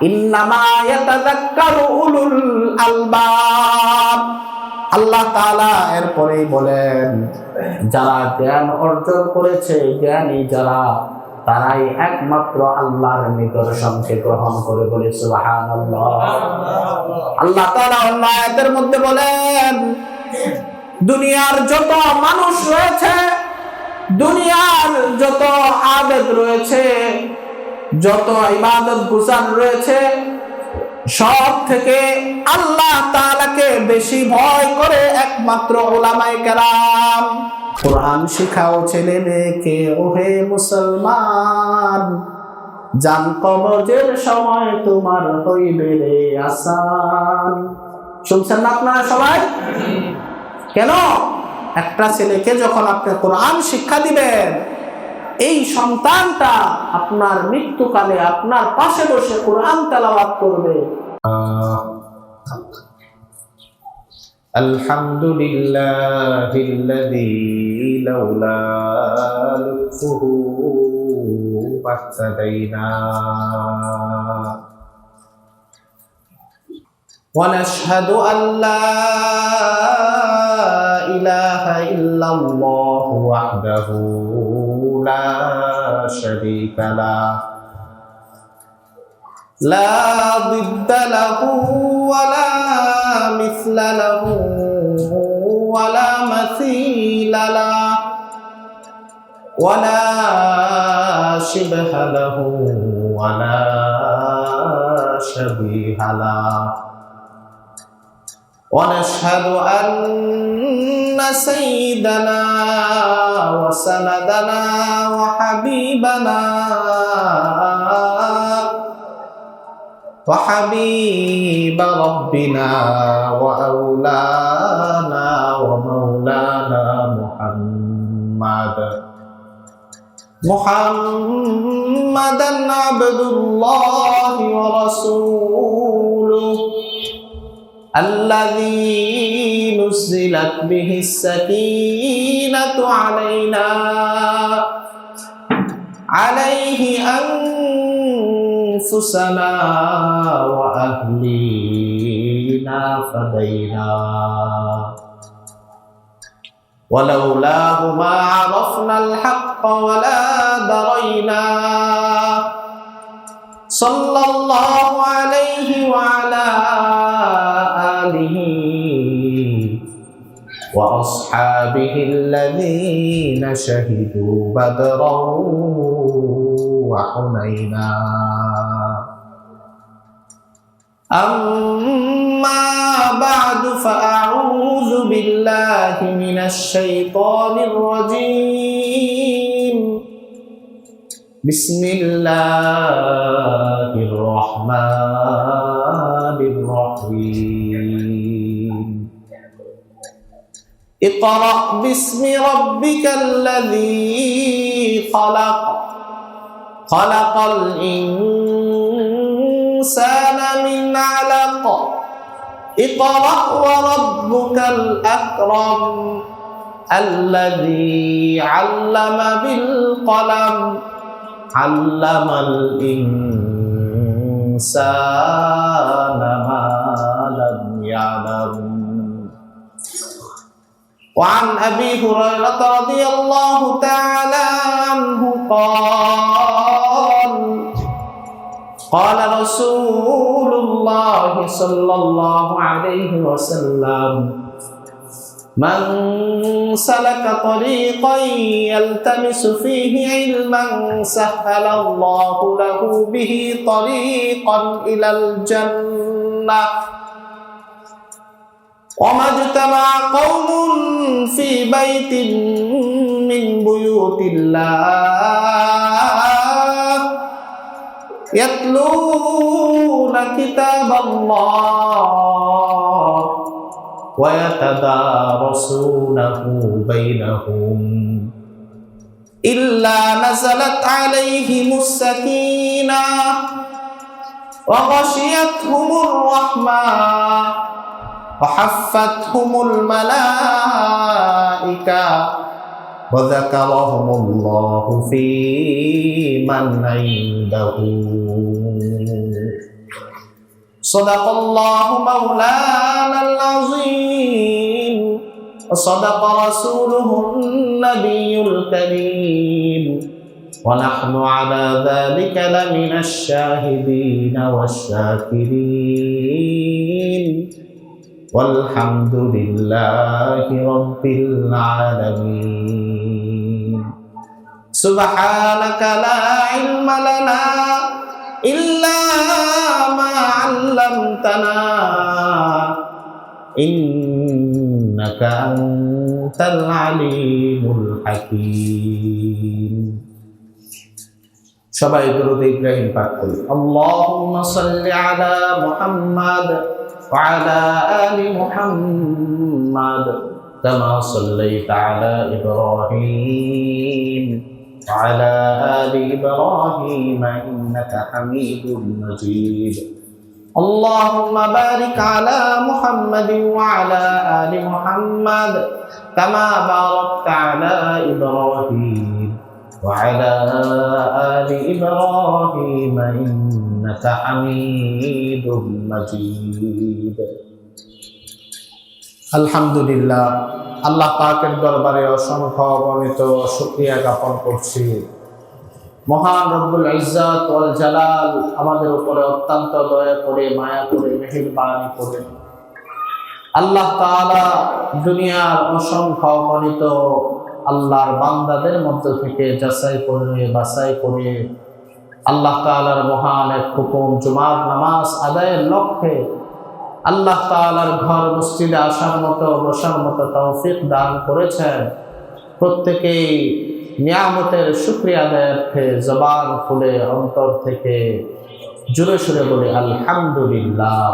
ইন্নামা ইয়াতাযাক্কারু উলুল আলবাব। আল্লাহ তাআলা এরপরেই বলেন, যারা জ্ঞান অর্জন করেছে, জ্ঞানী যারা, তারাই একমাত্র আল্লাহর নিদর্শনকে গ্রহণ করে। বলে সুবহানাল্লাহ। আল্লাহ তাআলা অন্য আয়াতের মধ্যে বলেন, দুনিয়ার যত মানুষ রয়েছে, দুনিয়ার যত আবেদ রয়েছে, যত ইবাদত গুজার রয়েছে, সব থেকে আল্লাহ তাআলাকে বেশি ভয় করে একমাত্র উলামায়ে কেরাম। কোরআন শিখাও ছেলে মেয়েকে, ওহে মুসলমান, জান কবজের সময় তোমার হইবে রে আসান। শুনছেন না আপনারা সবাই? কেন? একটা ছেলেকে যখন আপনি কোরআন শিক্ষা দিবেন, এই সন্তানটা আপনার মৃত্যুকালে আপনার পাশে বসে কোরআন তেলাওয়াত করবে। আলহামদুলিল্লাহিল্লাযী লাউলা লুতফুহু মাহতাদাইনা ওয়া নাশহাদু আল্লা ইলাহা ইল্লাল্লাহু ওয়াহদাহু লা শারীকা লাহু লা দিদ্দা লাহু ওয়া লা মিসলা লাহু ওয়া লা মাসীলা লাহু ওয়া লা শিবহা লাহু ওয়া লা শাবীহা লাহু। ونشهد أن سيدنا وسندنا وحبيب ربنا وأولانا ومولانا محمدا عبد الله ورسوله الذي نزلت به السكينة عليه أنفسنا وأهلينا فدينا ولولاه ما عرفنا الحق ولا درينا صلى الله عليه وعلى آله وأصحابه الذين شهدوا بدرا وحنينا أما بعد فأعوذ بالله من الشيطان الرجيم بسم الله الرحمن الرحيم اقرأ باسم ربك الذي خلق الإنسان من علق اقرأ وربك الأكرم الذي علم بالقلم علم الإنسان ما لم يعلم. وعن أبي هريرة رضي الله تعالى عنه قال رسول الله صلى الله عليه وسلم من سلك طريقا يلتمس فيه علما سهل الله له به طريقا إلى الجنة وما اجتمع قوم في بيت من بيوت الله يتلون كتاب الله ويتدارسونه بينهم إلا نزلت عليهم السكينة وغشيتهم الرحمة وحفتهم الملائكة وذكرهم الله في من عنده. صدق الله مولانا العظيم وصدق رسوله النبي الكريم ونحن على ذلك لمن الشاهدين والشاكرين والحمد لله رب العالمين سبحانك لا علم لنا إلا ما علمتنا إنك أنت العليم الحكيم সবাই দরুদ ইব্রাহিম পাঠ করি আল্লাহুম্মা সাল্লি আলা মুহাম্মাদ ওয়া আলা আলি মুহাম্মাদ কামা সাল্লাইতা আলা ইব্রাহিম ওয়া আলা আলি ইব্রাহিম ইন্নাকা হামিদুম মাজিদ আল্লাহুম্মা বারিক আলা মুহাম্মাদিন ওয়া আলা আলি মুহাম্মাদ কামা বারাকতা আলা ইব্রাহিম وعلى آل إبراهيم إنك حميد مجيد আলহামদুলিল্লাহ আল্লাহ পাকের দরবারে অসংখ্য অগণিত শুকরিয়া জ্ঞাপন করছি। মহান রব্বুল ইজ্জত ওয়াল জালাল আমাদের উপরে অত্যন্ত দয়া করে মায়া করে মেহেরবানি করে আল্লাহ তাআলা দুনিয়ার অসংখ্য অগণিত আল্লাহর বান্দাদের মধ্য থেকে যাচাই করে বাছাই করে আল্লাহ তাআলার মহান এক হুকুম জুমার নামাজ আদায়ের লক্ষ্যে আল্লাহ তাআলার ঘর মসজিদে আসার মতো বসার মতো তৌফিক দান করেছেন। প্রত্যেকেই নিয়ামতের শুকরিয়া আদায়ার্থে জবান খুলে অন্তর থেকে জোরে সুরে বলে আলহামদুলিল্লাহ।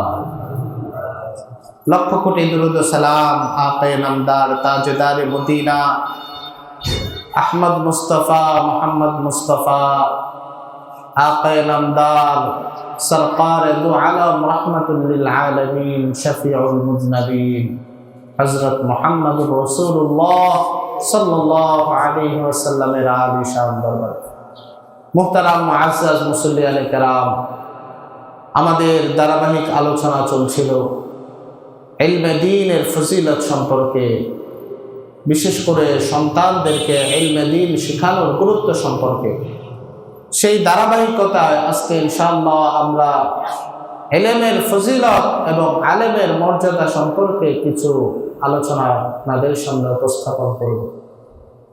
লক্ষ কোটি দুরূদ ও সালাম আকে নামদার তাজদারে মদিনা আহমদ মুস্তফা মোহাম্মদ মুস্তফা আকে নামদার সরকার দু আলম রহমাতুল লিল আলামিন শফিউল মুজনবিন হযরত মুহাম্মদুর রাসূলুল্লাহ সাল্লাল্লাহু আলাইহি ওয়াসাল্লামের আলী শান দরবার। মুহতারাম মুআজ্জাজ মুসল্লিয়ানে কেরাম, আমাদের ধারাবাহিক আলোচনা চলছিল ইলমে দ্বীনের ফজিলত সম্পর্কে, বিশেষ করে সন্তানদেরকে ইলমে দ্বীন শেখানোর গুরুত্ব সম্পর্কে। সেই ধারাবাহিকতায় আজকে ইনশাআল্লাহ আমরা ইলমের ফজিলত এবং আলেমের মর্যাদা সম্পর্কে কিছু আলোচনা আপনাদের সামনে উপস্থাপন করব।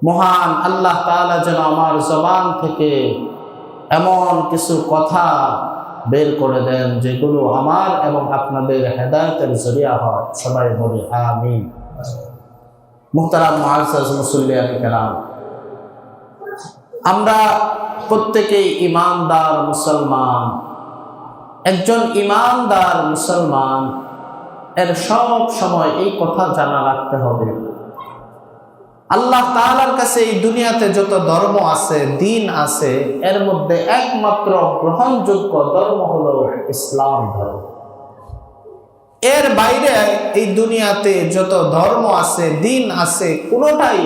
মহান আল্লাহ তাআলা যেন আমার জবান থেকে এমন কিছু কথা বের করে দেন যেগুলো আমার এবং আপনাদের হেদায়েতের জরিয়া হয়। সবাই বলি আমিন। মুহতারাম মুআজ্জাজ মুসল্লিয়ানে কেরাম, আমরা প্রত্যেকেই ঈমানদার মুসলমান। একজন ঈমানদার মুসলমান এর সব সময় এই কথা জানা রাখতে হবে, আল্লাহ তাআলার কাছে এই দুনিয়াতে যত ধর্ম আছে, দিন আছে, এর মধ্যে একমাত্র গ্রহণযোগ্য ধর্ম হলো ইসলাম ধর্ম। এর বাইরে এই দুনিয়াতে যত ধর্ম আছে, দিন আছে, কোনোটাই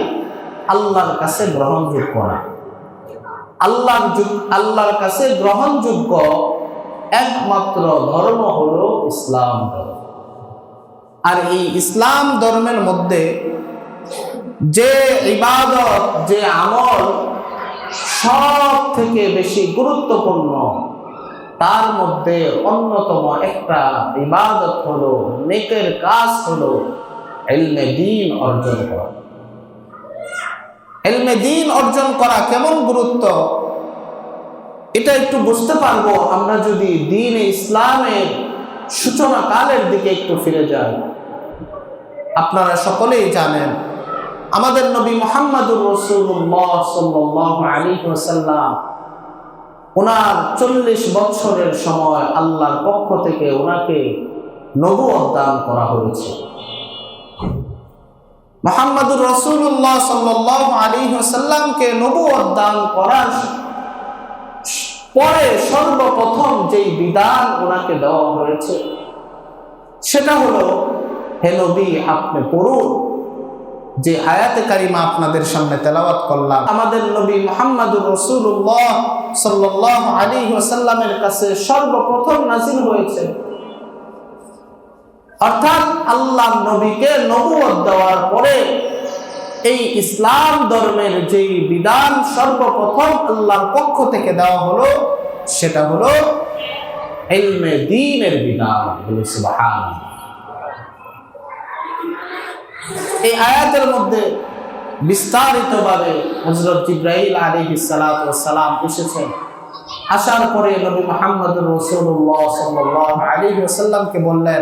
আল্লাহর কাছে গ্রহণযোগ্য না। আল্লাহর কাছে গ্রহণযোগ্য একমাত্র ধর্ম হলো ইসলাম ধর্ম। আর এই ইসলাম ধর্মের মধ্যে যে ইবাদত, যে আমল সব থেকে বেশি গুরুত্বপূর্ণ, তার মধ্যে অন্যতম একটা ইবাদত হলো, নেকের কাজ হলো ইলমে দ্বীন অর্জন করা। ইলমে দ্বীন অর্জন করা কেমন গুরুত্ব এটা একটু বুঝতে পারবো আমরা যদি দ্বীনে ইসলামের সূচনা কালের দিকে একটু ফিরে যাই। আপনারা সকলেই জানেন আমাদের নবী মুহাম্মদুর রাসূলুল্লাহ সাল্লাল্লাহু আলাইহি ওয়াসাল্লাম, ওনার 40 বছরের সময় আল্লাহর পক্ষ থেকে ওনাকে নবুয়ত দান করা হয়েছে। মুহাম্মদুর রাসূলুল্লাহ সাল্লাল্লাহু আলাইহি ওয়াসাল্লামকে নবুয়ত দান করার পরে সর্বপ্রথম যেই বিধান ওনাকে দেওয়া হয়েছে সেটা হলো, হে নবী, আপনি পড়ুন যে আয়াতে কারিমা আপনাদের সামনে তেলাওয়াত করলাম। আমাদের নবী মুহাম্মদুর রাসূলুল্লাহ সাল্লাল্লাহু আলাইহি ওয়াসাল্লামের কাছে সর্বপ্রথম নাযিল হয়েছে অর্থাৎ আল্লাহ নবীকে নবুয়ত দেওয়ার পরে এই ইসলাম ধর্মের যে বিধান সর্বপ্রথম আল্লাহর পক্ষ থেকে দেওয়া হলো সেটা হলো ইলমে দ্বীনের বিধান। সুবহানাল্লাহ। এই আয়াতের মধ্যে বিস্তারিতভাবে হযরত জিবরাইল আলাইহিস সালাতু ওয়াস সালাম এসেছেন। আসার পরে নবী মুহাম্মদুর রাসূলুল্লাহ সাল্লাল্লাহু আলাইহি ওয়াসাল্লামকে বললেন,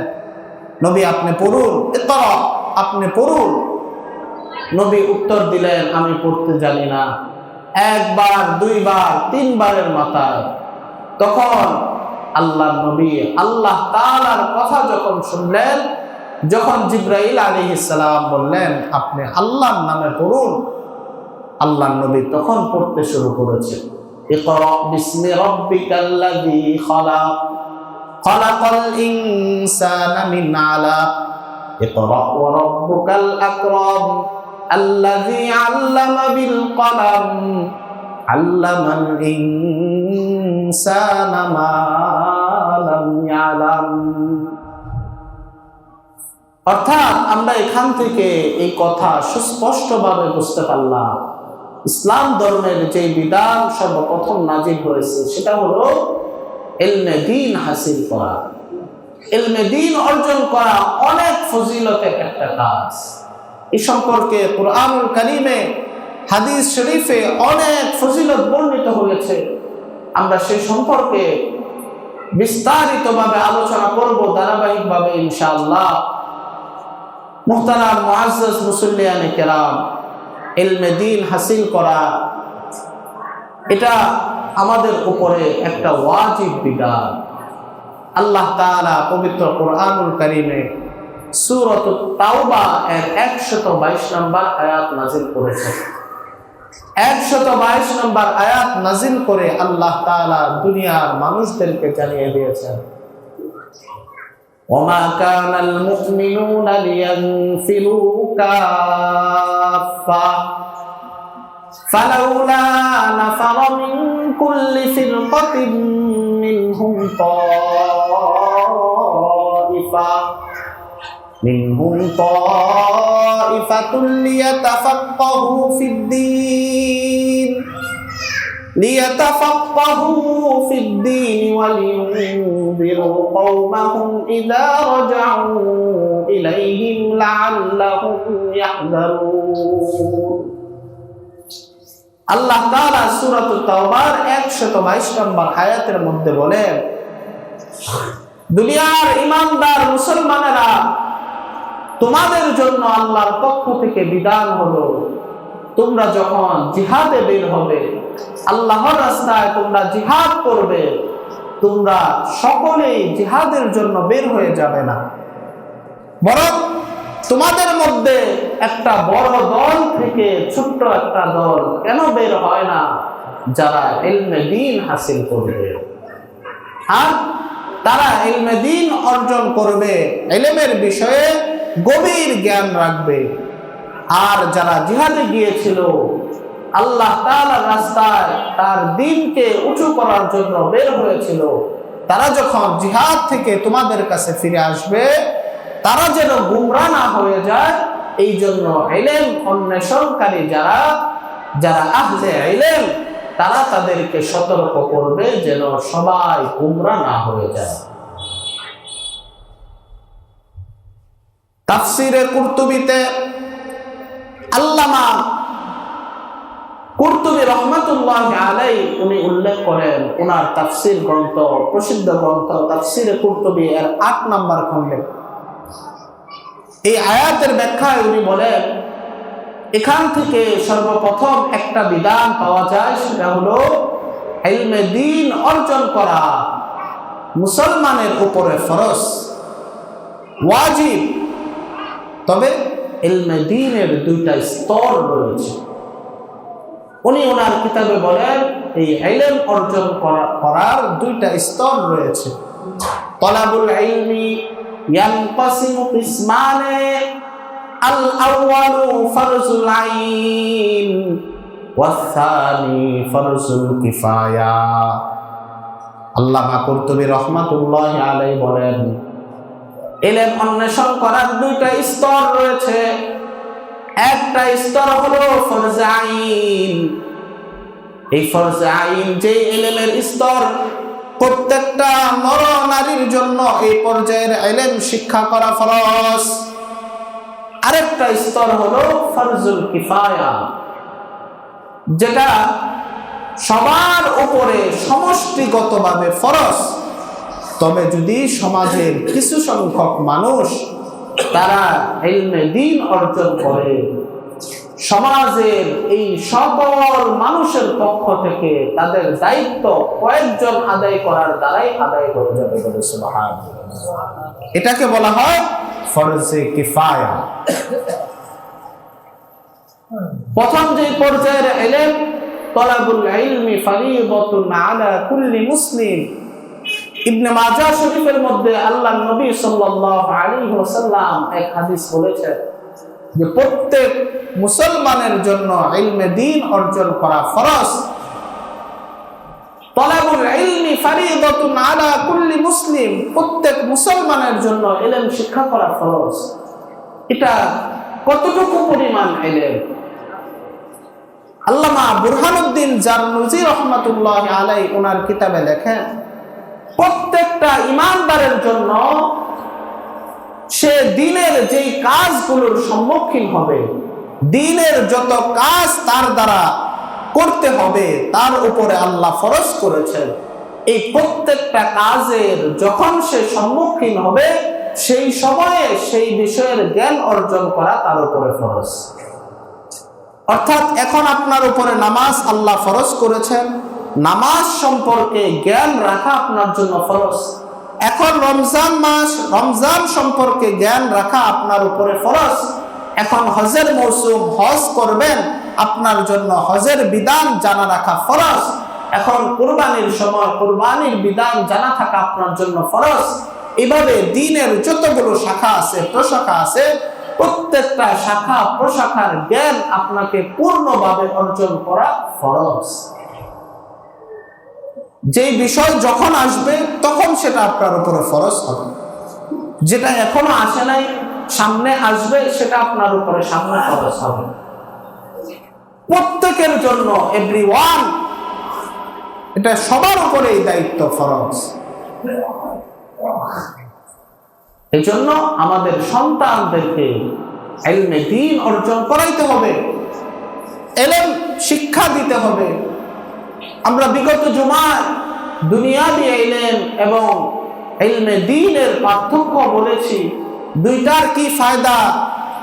নবী আপনি পড়ুন, ইকরা, আপনি পড়ুন। নবী উত্তর দিলেন, আমি পড়তে জানি না। একবার, দুইবার, তিনবারের মাথায় তখন আল্লাহ নবী আল্লাহ তাআলার কথা যখন শুনলেন, যখন জিবরাইল আলাইহিস সালাম বললেন আপনি আল্লাহর নামে পড়ুন, আল্লাহ নবী তখন পড়তে শুরু করেছেন, ইকরা বিসমি রাব্বিকাল্লাযী খালাক খালাকাল ইনসানা মিন আলাক ইকরা ওয়া রাব্বুকাল আকরাম আল্লাযী আল্লামা বিল কলম আল্লামাল ইনসানা মা লাম ইয়ালাম। অর্থাৎ আমরা এখান থেকে এই কথা সুস্পষ্টভাবে বুঝতে পারলাম, ইসলাম ধর্মের যে বিধান সর্বপ্রথম নাজিল হয়েছে সেটা হলো ইলমে দ্বীন হাসিল করা। ইলমে দ্বীন অর্জন করা অনেক ফজিলতের একটা কাজ। এই সম্পর্কে কুরআনুল কারীমে, হাদিস শরীফে অনেক ফজিলত বর্ণিত হয়েছে। আমরা সেই সম্পর্কে বিস্তারিতভাবে আলোচনা করব ধারাবাহিকভাবে ইনশাআল্লাহ। মুহতারাম মুআজ্জাজ মুসল্লিয়ানে কেরাম, ইলমে দ্বীন হাসিল করা এটা আমাদের উপরে একটা ওয়াজিব বিধান। আল্লাহ তাআলা পবিত্র কুরআনুল কারীমে সূরাতুত তাওবা এর 122 নম্বর আয়াত নাযিল করেছেন। 122 নম্বর আয়াত নাযিল করে আল্লাহ তাআলা দুনিয়ার মানুষদেরকে জানিয়ে দিয়েছেন, وما كان المؤمنون لينفروا كافة فلولا نفر من كل فرقة منهم طائفة ليتفقهوا في الدين ولينذروا قومهم إذا رجعوا إليهم لعلهم يحذرون। আল্লাহ তাআলা সূরাতুত তাওবার 122 নম্বর আয়াতের মধ্যে বলেন, দুনিয়ার ঈমানদার মুসলমানেরা, তোমাদের জন্য আল্লাহর পক্ষ থেকে বিধান হলো, তোমরা যখন জিহাদে বের হবে, আল্লাহর রাস্তায় তোমরা জিহাদ করবে, তোমরা সকলেই জিহাদের জন্য বের হয়ে যাবে না, বরং তোমাদের মধ্যে একটা বড় দল থেকে ছোট্ট একটা দল কেন বের হয় না, যারা ইলমে দ্বীন হাসিল করবে। আর তারা ইলমে দ্বীন অর্জন করবে, ইলমের বিষয়ে গভীর জ্ঞান রাখবে। আর যারা জিহাদে গিয়েছিল, আল্লাহ তাআলার রাস্তায় তার দ্বীনকে উঁচু করার জন্য বের হয়েছিল, তারা যখন জিহাদ থেকে তোমাদের কাছে ফিরে আসবে, তারা যেন গুমরাহ না হয়ে যায়, এই জন্য ইলম অন্বেষণকারী যারা আহলে ইলম, তারা তাদেরকে সতর্ক করবে যেন সবাই গুমরাহ না হয়ে যায়। তাফসীরে কুরতুবীতে আল্লামা কুরতুবী রাহমাতুল্লাহি আলাইহি উনি উল্লেখ করেন, ওনার তাফসীর গ্রন্থ, প্রসিদ্ধ গ্রন্থ তাফসীরে কুরতুবী এর 8 নম্বর খণ্ডে এই আয়াতের ব্যাখ্যায় উনি বলেন, এখান থেকে সর্বপ্রথম একটা বিধান পাওয়া যায়, সেটা হলো ইলমে দ্বীন অর্জন করা মুসলমানের উপরে ফরজ, ওয়াজিব। তবে ইলমে দ্বীনের দুইটা স্তর রয়েছে। উনি ওনার কিতাবে বলেন, এই ইলম অর্জন করার দুইটা স্তর রয়েছে। তলাবুল ইলমি ইয়ানকাসিমু কিসমানে, আল আউয়ালু ফারজুল আইন ওয়াস সানি ফারজুল কিফায়া। আল্লামা কুরতুবী রাহমাতুল্লাহি আলাইহি বলেন, ইলম অন্বেষণ করার দুইটা স্তর রয়েছে। একটা স্তর হলো ফরজে আইন। এই ফরজে আইন যে ইলমের স্তর, প্রত্যেকটা নর নারীর জন্য এই পর্যায়ের ইলম শিক্ষা করা ফরজ। আরেকটা স্তর হলো ফরজুল কিফায়া, যেটা সবার উপরে সমষ্টিগতভাবে ফরজ। তবে যদি সমাজের কিছু সংখ্যক মানুষ তারা ইলমে দ্বীন অর্জন করে, সমাজের এই সকল মানুষের পক্ষ থেকে তাদের দায়িত্ব কয়েকজন আদায় করার দ্বারাই আদায় করে যাবে। সুবহানাল্লাহ। এটাকে বলা হয় ফরজে কিফায়া। প্রথম যে পর্যায়ের ইলম, তলাবুল ইলমি ফরিদাতুন আলা কুল্লি মুসলিম। ইবনে মাজাহ শরীফের মধ্যে আল্লাহর নবী সাল্লাল্লাহু আলাইহি ওয়াসাল্লাম এক হাদিস বলেছেন যে প্রত্যেক মুসলমানের জন্য ইলমে দ্বীন অর্জন করা ফরজ। তলাবুল ইলমি ফরিদাতুন আলা কুল্লি মুসলিম, প্রত্যেক মুসলমানের জন্য ইলম শিক্ষা করা ফরজ। এটা কতটুকু পরিমাণ ইলম? আল্লামা বুরহানুদ্দিন জারনুজি রাহমাতুল্লাহ আলাইহি ওনার কিতাবে লেখেন, প্রত্যেকটা ইমানদারের জন্য সে দ্বীনের যেই কাজগুলোর সম্মুখীন হবে, দ্বীনের যত কাজ তার দ্বারা করতে হবে তার উপরে আল্লাহ ফরজ করেছেন, এই প্রত্যেকটা কাজের যখন সে সম্মুখীন হবে সেই সময়ে সেই বিষয়ের জ্ঞান অর্জন করা তার উপরে ফরজ। অর্থাৎ এখন আপনার উপরে নামাজ আল্লাহ ফরজ করেছেন, নামাজ সম্পর্কে জ্ঞান রাখা আপনার জন্য ফরজ। এখন রমজান মাস, রমজান সম্পর্কে জ্ঞান রাখা আপনার উপরে ফরজ। এখন হজের মৌসুম, হজ করবেন, আপনার জন্য হজের বিধান জানা রাখা ফরজ। এখন কুরবানির সময় কুরবানির বিধান জানা থাকা আপনার জন্য ফরজ। এভাবে দ্বীনের যতগুলো শাখা আছে, প্রশাখা আছে, প্রত্যেকটা শাখা প্রশাখার জ্ঞান আপনাকে পূর্ণভাবে অর্জন করা ফরজ। যে বিষয় যখন আসবে তখন সেটা আপনার উপরে ফরজ হবে। যেটা এখনো আসে নাই, সামনে আসবে, সেটা আপনার উপরে সামনে ফরজ হবে। প্রত্যেকের জন্য, এভরিওয়ান, এটা সবার উপরে এই দায়িত্ব ফরজ। এই জন্য আমাদের সন্তানদেরকে ইলমে দ্বীন অর্জন করাইতে হবে, ইলম শিক্ষা দিতে হবে। আমরা বিগত জুমায় দুনিয়াবি ইলম এবং ইলমে দ্বীনের পার্থক্য বলেছি, দুইটার কি ফায়দা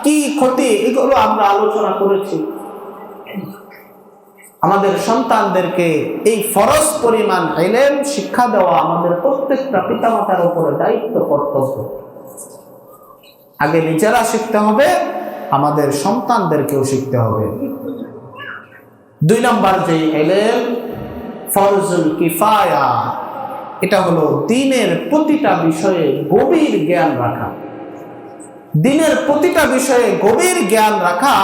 কি ক্ষতি এগুলো আমরা আলোচনা করেছি। আমাদের সন্তানদেরকে এই ফরজ পরিমাণ ইলম শিক্ষা দেওয়া আমাদের প্রত্যেকটা পিতামাতার উপরে দায়িত্ব, কর্তব্য। আগে নিজেরা শিখতে হবে, আমাদের সন্তানদেরকেও শিখতে হবে। দুই নম্বর যে ইলম ফরজুল কিফায়া, এটা হলো দ্বীনের প্রতিটা বিষয়ে গভীর জ্ঞান রাখা। দ্বীনের প্রতিটা বিষয়ে গভীর জ্ঞান রাখা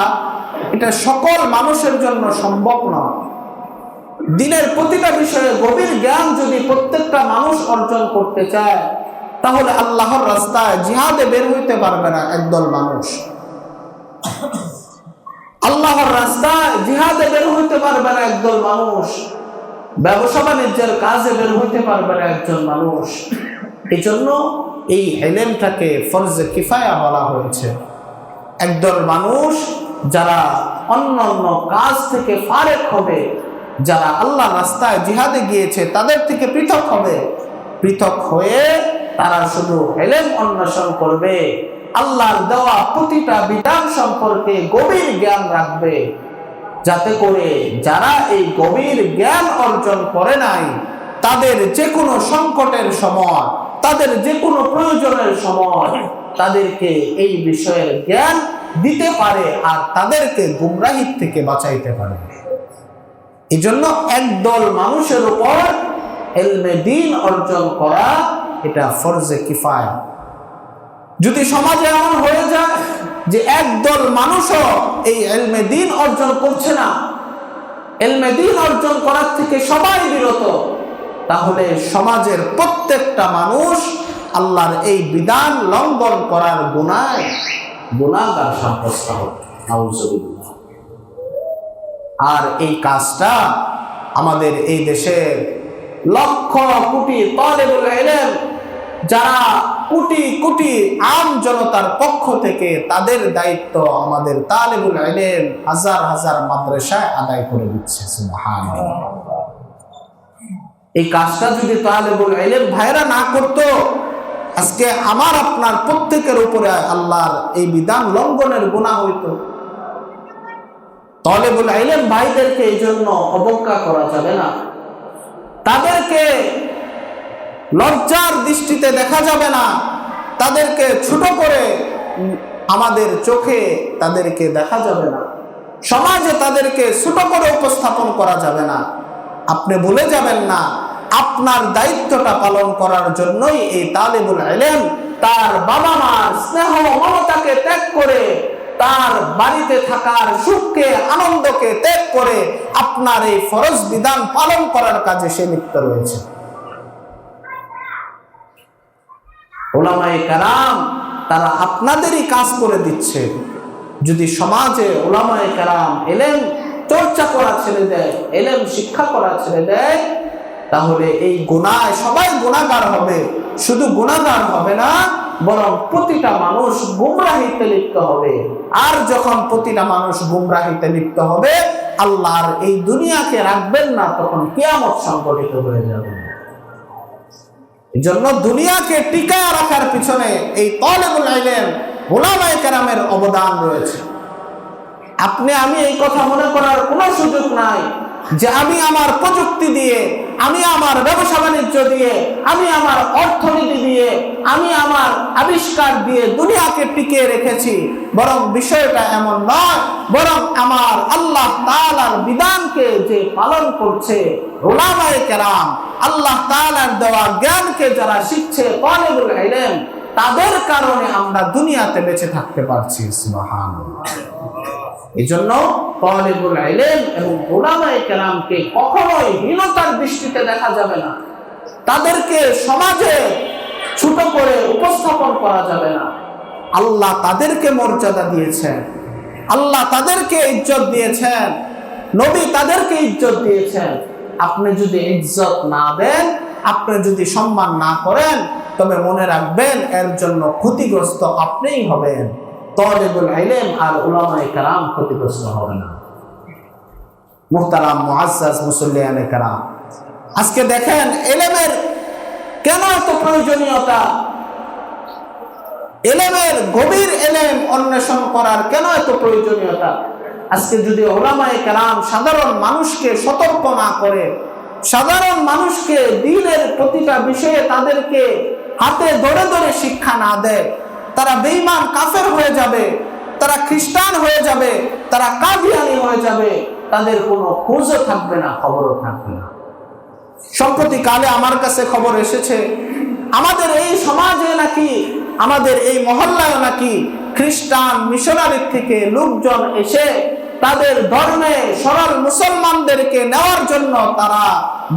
এটা সকল মানুষের জন্য সম্ভব নয়। দ্বীনের প্রতিটা বিষয়ে গভীর জ্ঞান যদি প্রত্যেকটা মানুষ অর্জন করতে চায়, তাহলে আল্লাহর রাস্তায় জিহাদে বের হইতে পারবে না একদল মানুষ। আল্লাহর রাস্তায় জিহাদে বের হইতে পারবে না একদল মানুষ। ব্যবসা বাণিজ্যের কাজে বের হইতে পারবে না একজন মানুষ। এই জন্য এই ইলমটাকে ফরজে কিফায়া বলা হয়েছে। একদল মানুষ যারা অন্যান্য কাজ থেকে ফারেক হবে, যারা আল্লাহর রাস্তায় জিহাদে গিয়েছে তাদের থেকে পৃথক হবে, পৃথক হয়ে তারা শুধু ইলম অন্বেষণ করবে, আল্লাহর দেওয়া প্রতিটা বিধান সম্পর্কে গভীর জ্ঞান রাখবে, যাতে করে যারা এই গভীর জ্ঞান অর্জন করে নাই তাদের যে কোনো সংকটের সময়, তাদের যে কোনো প্রয়োজনের সময় তাদেরকে এই বিষয়ের জ্ঞান দিতে পারে আর তাদেরকে গুমরাহির থেকে বাঁচাইতে পারে। এই জন্য একদল মানুষের উপর ইলমে দ্বীন অর্জন করা এটা ফরজে কিফায়া। যদি সমাজে এমন হয়ে যায় যে একদল মানুষও এই ইলমে দ্বীন অর্জন করছে না, ইলমে দ্বীন অর্জন করার থেকে সবাই বিরত, তাহলে সমাজের প্রত্যেকটা মানুষ আল্লাহর এই বিধান লঙ্ঘন করার গুনায় গুনাহগার সাব্যস্ত হবে। নাউজুবিল্লাহ। আর এই কাজটা আমাদের এই দেশের লক্ষ কোটি তালেবুল ইলম, যারা কোটি কোটি আম জনতার পক্ষ থেকে, তাদের দায়িত্ব আমাদের তালেবুল ইলম হাজার হাজার মাদ্রাসায় আদায় করে দিচ্ছে। সুবহানাল্লাহ। এই কাজটা যদি তালেবুল ইলম ভাইরা না করতো, আজকে আমার আপনার প্রত্যেকের উপরে আল্লাহর এই বিধান লঙ্ঘনের গুনাহ হইতো। তালেবুল ইলম ভাইদেরকে এই জন্য অবজ্ঞা করা যাবে না, তাদেরকে লজ্জার দৃষ্টিতে দেখা যাবে না, তাদেরকে ছোট করে আমাদের চোখে তাদেরকে দেখা যাবে না, সমাজে তাদেরকে ছোট করে উপস্থাপন করা যাবে না। আপনি ভুলে যাবেন না, আপনার দায়িত্বটা পালন করার জন্যই এই তালেবুল ইলম তার বাবা মার স্নেহ মমতাকে ত্যাগ করে, তার বাড়িতে থাকার সুখকে আনন্দকে ত্যাগ করে আপনার এই ফরজ বিধান পালন করার কাজে সে লিপ্ত রয়েছে। উলামায়ে কেরাম তারা আপনাদেরই কাজ করে দিচ্ছে। যদি সমাজে উলামায়ে কেরাম ইলম চর্চা করা ছেড়ে দেয়, ইলম শিক্ষা করা ছেড়ে দেয়, তাহলে এই গুনায় সবাই গুনাহগার হবে। শুধু গুনাহগার হবে না, বরং প্রতিটা মানুষ গুমরাহিতে লিপ্ত হবে। আর যখন প্রতিটা মানুষ গুমরাহিতে লিপ্ত হবে, আল্লাহর এই দুনিয়াকে রাখবেন না, তখন কিয়ামত সংঘটিত হয়ে যাবে। এই জন্য দুনিয়াকে টিকায় রাখার পিছনে এই তালেবুল ইলম উলামায়ে কেরামের অবদান রয়েছে। আপনি আমি এই কথা মনে করার কোনো সুযোগ নাই যে আমি আমার প্রযুক্তি দিয়ে, আমি আমার ব্যবসা বাণিজ্য দিয়ে, আমি আমার অর্থনীতি দিয়ে, আমি আমার আবিষ্কার দিয়ে দুনিয়াকে টিকিয়ে রেখেছি। বরং বিষয়টা এমন নয়, বরং আমার আল্লাহ তাআলার বিধানকে যে পালন করছে উলামায়ে কেরাম, আল্লাহ তাআলার দেওয়া জ্ঞানকে যারা শিখছে তালেবুল ইলম, তাদের কারণে আমরা দুনিয়াতে বেঁচে থাকতে পারছি। সুবহানাল্লাহ। এই জন্য তালেবুল ইলম এবং উলামায়ে কেরামকে কখনোই হীনতার দৃষ্টিতে দেখা যাবে না, তাদেরকে সমাজে ছোট করে উপস্থাপন করা যাবে না। আল্লাহ তাদেরকে মর্যাদা দিয়েছেন, আল্লাহ তাদেরকে ইজ্জত দিয়েছেন, নবী তাদেরকে ইজ্জত দিয়েছেন। আপনি যদি ইজ্জত না দেন, আপনি যদি সম্মান না করেন, তবে মনে রাখবেন এর জন্য ক্ষতিগ্রস্ত আপনিই হবেন। তালেবুল ইলম আর উলামায়ে কেরাম ক্ষতিগ্রস্ত হবে না। মুহতারাম মুআজ্জাজ মুসল্লিয়ানে কেরাম, আজকে দেখেন ইলমের কেন এত প্রয়োজনীয়তা, ইলমের গভীর ইলম অন্বেষণ করার কেন এত প্রয়োজনীয়তা। আজকে যদি উলামায়ে কেরাম সাধারণ মানুষকে সতর্ক না করে, সাধারণ মানুষকে দ্বীনের প্রতিটা বিষয়ে তাদেরকে হাতে ধরে ধরে শিক্ষা না দেয়, তারা বেঈমান কাফের হয়ে যাবে, তারা খ্রিস্টান হয়ে যাবে, তারা কাদিয়ানী হয়ে যাবে, তাদের কোনো খোঁজও থাকবে না, খবরও থাকবে না। সম্প্রতি কালে আমার কাছে খবর এসেছে, আমাদের এই সমাজে নাকি, আমাদের এই মহল্লায় নাকি খ্রিস্টান মিশনারি থেকে লোকজন এসে তাদের ধর্মে সরল মুসলমানদেরকে নেওয়ার জন্য তারা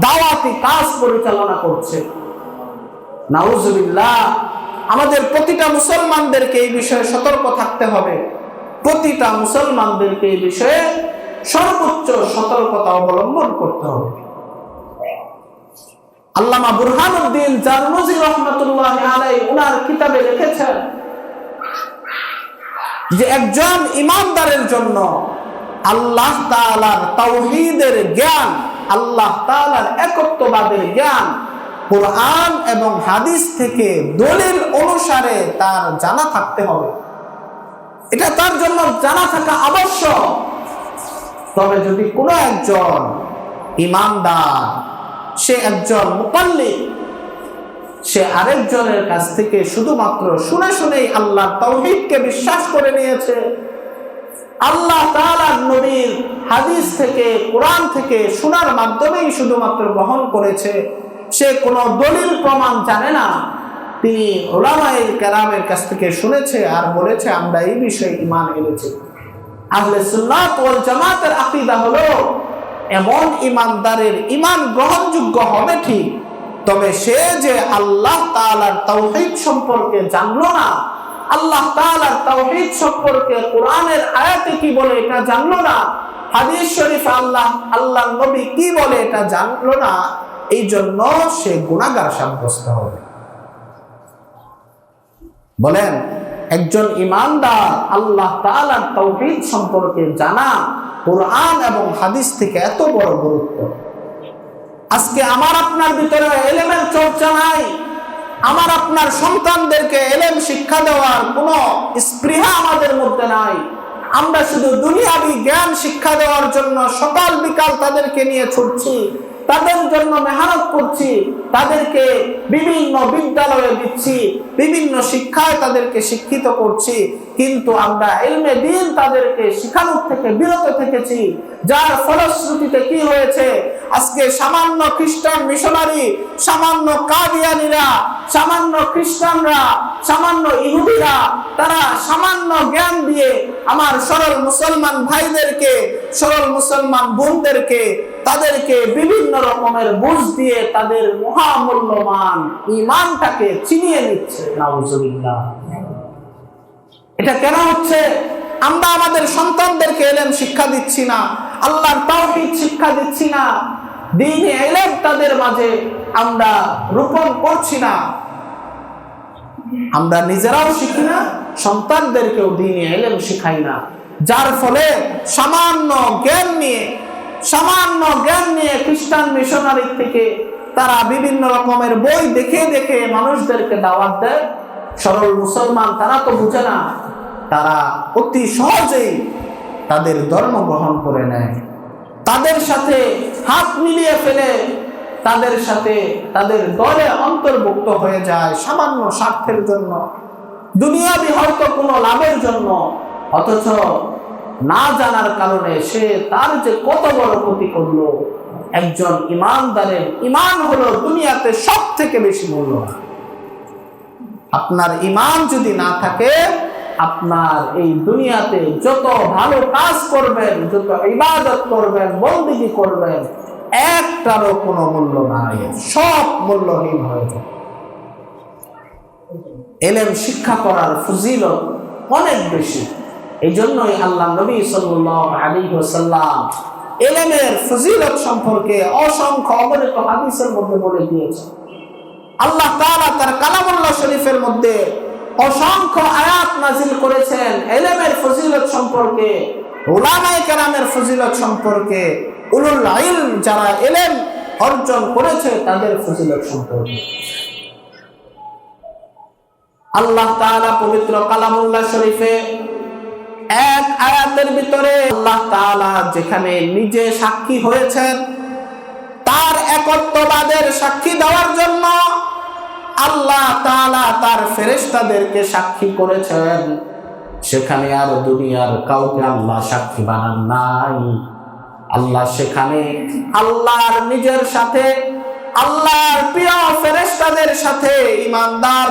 দাওয়াতি কাজ পরিচালনা করছে। নাউজুবিল্লাহ। আমাদের প্রতিটা মুসলমানদেরকে এই বিষয়ে সতর্ক থাকতে হবে, প্রতিটা মুসলমানদেরকে এই বিষয়ে সর্বোচ্চ সতর্কতা অবলম্বন করতে হবে। আল্লামা বুরহানুদ্দিন জারমুজি রাহমাতুল্লাহি আলাইহি ওনার কিতাবে লিখেছেন যে একজন ঈমানদারের জন্য আল্লাহ তাআলার তাওহীদের জ্ঞান, আল্লাহ তাআলার একত্ববাদের জ্ঞান কুরআন এবং হাদিস থেকে দলিল অনুসারে তার জানা থাকতে হবে। এটা তার জন্য জানা থাকা আবশ্যক। তবে যদি কোনো একজন ঈমানদার, সে একজন মুকাল্লিদ, সে আরেকজনের কাছ থেকে শুধুমাত্র শুনে শুনেই আল্লাহর তাওহীদকে বিশ্বাস করে নিয়েছে, আল্লাহ তাআলার নবীর হাদিস থেকে, কোরআন থেকে শোনার মাধ্যমেই শুধুমাত্র গ্রহণ করেছে, সে কোনো দলিল প্রমাণ জানে না, তিনি উলামায়ে কেরামের কাছ থেকে শুনেছে আর বলেছে আমরা এই বিষয়ে ঈমান এনেছি। আহলে সুন্নাত ওয়াল জামাতের আকীদা হলো এমন ঈমানদারের ঈমান গ্রহণযোগ্য হবে ঠিক, তবে সে যে আল্লাহ তাআলার তাওহীদ সম্পর্কে জানলো না, আল্লাহ তাআলার তাওহীদ সম্পর্কে কোরআনের আয়াতে কি বলে এটা জানলো না, হাদিস শরীফে আল্লাহর নবী কি বলে এটা জানলো না, এই জন্য সে গুনাহগার সাব্যস্ত হবে। বলেন, একজন ঈমানদার আল্লাহ তাআলার তাওহীদ সম্পর্কে জানা কোরআন এবং হাদিস থেকে এত বড় গুরুত্ব। আজকে আমার আপনার ভিতরে ইলমের চর্চা নাই, আমার আপনার সন্তানদেরকে ইলম শিক্ষা দেওয়ার কোনো স্পৃহা আমাদের মধ্যে নাই। আমরা শুধু দুনিয়াবি জ্ঞান শিক্ষা দেওয়ার জন্য সকাল বিকাল তাদেরকে নিয়ে ছুটছি, তাদের জন্য মেহনত করছি, তাদেরকে বিভিন্ন বিদ্যালয়ে দিচ্ছি, বিভিন্ন শিক্ষায় তাদেরকে শিক্ষিত করছি, কিন্তু আমরা ইলমে দ্বীন তাদেরকে শিখানোর থেকে বিরত থেকেছি। যার ফলশ্রুতিতে কি হয়েছে, আজকে সামান্য খ্রিস্টান মিশনারি, সামান্য কাদিয়ানীরা, সামান্য খ্রিস্টানরা, সামান্য ইহুদিরা, তারা সামান্য জ্ঞান দিয়ে আমার সরল মুসলমান ভাইদেরকে, সরল মুসলমান বোনদেরকে, তাদেরকে বিভিন্ন রকমের বুঝ দিয়ে তাদের মহামূল্যবান ঈমানটাকে ছিনিয়ে নিচ্ছে। নাউজুবিল্লাহ। এটা কেন হচ্ছে? আমরা আমাদের সন্তানদেরকে ইলম শিক্ষা দিচ্ছি না, আল্লাহর তাওহীদ শিক্ষা দিচ্ছি না, দ্বীনি ইলম তাদের মাঝে আমরা রোপণ করছি না, আমরা নিজেরাও শিখি না, সন্তানদেরকেও দ্বীনি ইলম শিখাই না। যার ফলে সামান্য জ্ঞান নিয়ে খ্রিস্টান মিশনারি থেকে তারা বিভিন্ন রকমের বই দেখে দেখে মানুষদেরকে দাওয়াত দেয়। সরল মুসলমান তারা তো বুঝে না, তারা অতি সহজেই তাদের ধর্ম গ্রহণ করে নেয়, তাদের সাথে হাত মিলিয়ে ফেলে, তাদের সাথে তাদের দলে অন্তর্ভুক্ত হয়ে যায় সামান্য স্বার্থের জন্য, দুনিয়াবি হয়তো কোনো লাভের জন্য, অথচ না জানার কারণে সে তার যে কত বড় ক্ষতি করলো। একজন ঈমানদারের ঈমান হলো দুনিয়াতে সব থেকে বেশি মূল্যবান। আপনার ঈমান যদি না থাকে, আপনার এই দুনিয়াতে যত ভালো কাজ করবেন, যত ইবাদত করবেন, বন্দেগী করবেন, একটারও কোনো মূল্য নাই, সব মূল্যহীন হয়ে যাবে। ইলম শিক্ষা করার ফজিলত অনেক বেশি। এই জন্যই আল্লাহ নবী সাল্লাল্লাহু আলাইহি ওয়াসাল্লাম ইলমের ফজিলত সম্পর্কে অসংখ্য অগণিত হাদিসের মধ্যে বলে দিয়েছেন। আল্লাহ তাআলা তার কালামুল্লাহ শরীফের মধ্যে অসংখ্য আয়াত নাযিল করেছেন ইলমের ফজিলত সম্পর্কে, উলামায়ে কেরামের ফজিলত সম্পর্কে, উলুল ইলম যারা ইলম অর্জন করেছে তাদের ফজিলত সম্পর্কে। আল্লাহ তাআলা পবিত্র কালামুল্লাহ শরীফে এক আয়াতের ভিতরে আল্লাহ তাআলা যেখানে নিজে সাক্ষী হয়েছেন, তার একত্ববাদের সাক্ষী দেওয়ার জন্য আল্লাহ তাআলা তার ফেরেশতাদেরকে সাক্ষী করেছেন, সেখানে আর দুনিয়ার কাউকে আল্লাহ সাক্ষী বানান নাই। আল্লাহ সেখানে আল্লাহর নিজের সাথে, আল্লাহর প্রিয় ফেরেশতাদের সাথে ঈমানদার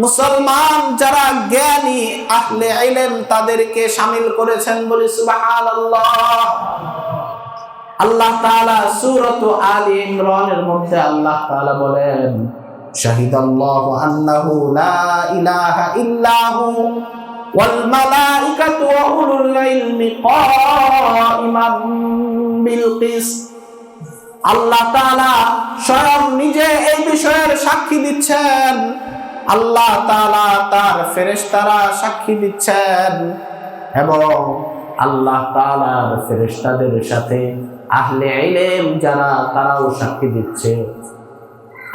মুসলমান যারা জ্ঞানী আহলে ইলম তাদেরকে শামিল করেছেন। বলি সুবহানাল্লাহ। আল্লাহ তাআলা সূরাত আলী ইমরানের মধ্যে আল্লাহ তাআলা বলেন, শাহিদাল্লাহু আন্নাহু লা ইলাহা ইল্লাহু ওয়াল মালাইকাতু ওয়া উলুল ইলমি কাইমান বিল কিসত। আল্লাহ তাআলা স্বয়ং নিজে এই বিষয়ের সাক্ষী দিচ্ছেন, আল্লাহ তাআলা তার ফেরেশতারা সাক্ষী দিচ্ছেন, এবং আল্লাহ তাআলার ফেরেশতাদের সাথে আহলে ইলম যারা তারাও সাক্ষী দিচ্ছে